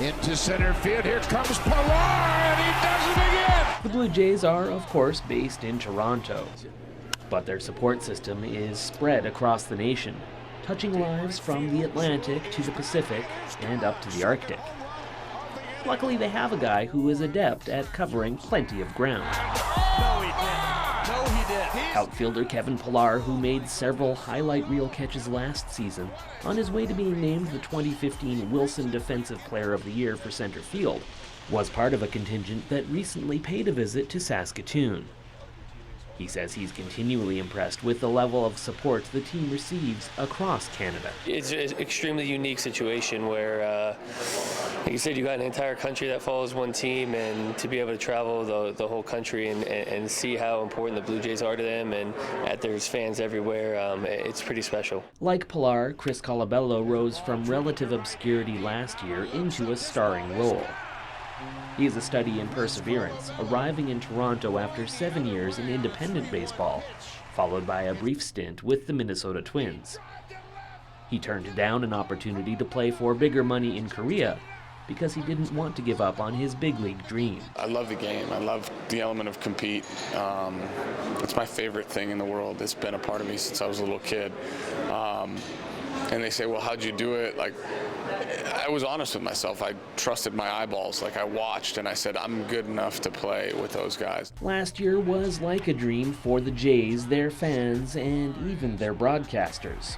Into center field, here comes Pilar, and he does it again! The Blue Jays are, of course, based in Toronto, but their support system is spread across the nation, touching lives from the Atlantic to the Pacific and up to the Arctic. Luckily, they have a guy who is adept at covering plenty of ground. Outfielder Kevin Pilar, who made several highlight reel catches last season, on his way to being named the 2015 Wilson Defensive Player of the Year for center field, was part of a contingent that recently paid a visit to Saskatoon. He says he's continually impressed with the level of support the team receives across Canada. It's an extremely unique situation where, like you said, you got an entire country that follows one team, and to be able to travel the whole country and see how important the Blue Jays are to them, and that there's fans everywhere, it's pretty special. Like Pilar, Chris Colabello rose from relative obscurity last year into a starring role. He is a study in perseverance, arriving in Toronto after 7 years in independent baseball, followed by a brief stint with the Minnesota Twins. He turned down an opportunity to play for bigger money in Korea because he didn't want to give up on his big league dream. I love the game. I love the element of compete. It's my favorite thing in the world. It's been a part of me since I was a little kid. And they say, well, how'd you do it? Like, I was honest with myself. I trusted my eyeballs. Like, I watched and I said, I'm good enough to play with those guys. Last year was like a dream for the Jays, their fans, and even their broadcasters,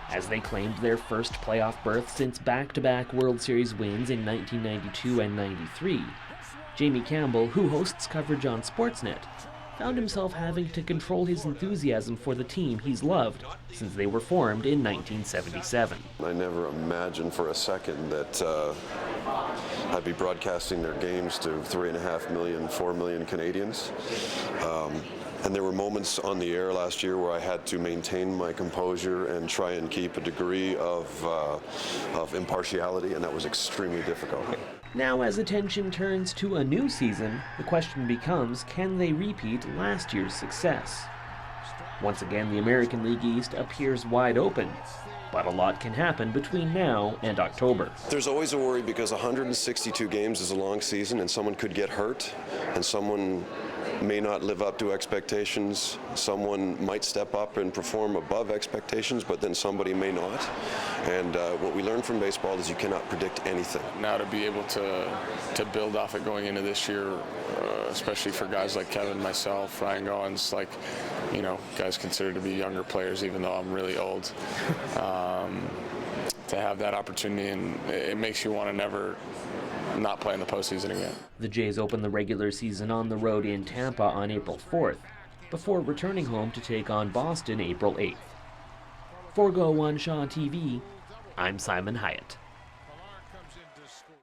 as they claimed their first playoff berth since back-to-back World Series wins in 1992 and 93. Jamie Campbell, who hosts coverage on Sportsnet, found himself having to control his enthusiasm for the team he's loved since they were formed in 1977. I never imagined for a second that I'd be broadcasting their games to 3.5 million, 4 million Canadians. And there were moments on the air last year where I had to maintain my composure and try and keep a degree of impartiality, and that was extremely difficult. Now, as attention turns to a new season, the question becomes, can they repeat last year's success? Once again, the American League East appears wide open, but a lot can happen between now and October. There's always a worry because 162 games is a long season, and someone could get hurt, and someone may not live up to expectations. Someone might step up and perform above expectations, but then somebody may not. And what we learned from baseball is you cannot predict anything. Now to be able to build off it going into this year, especially for guys like Kevin, myself, Ryan Goins, like, you know, guys considered to be younger players, even though I'm really old. To have that opportunity, and it makes you want to never not play in the postseason again. The Jays open the regular season on the road in Tampa on April 4th, before returning home to take on Boston April 8th. For Go One Shaw TV, I'm Simon Hyatt.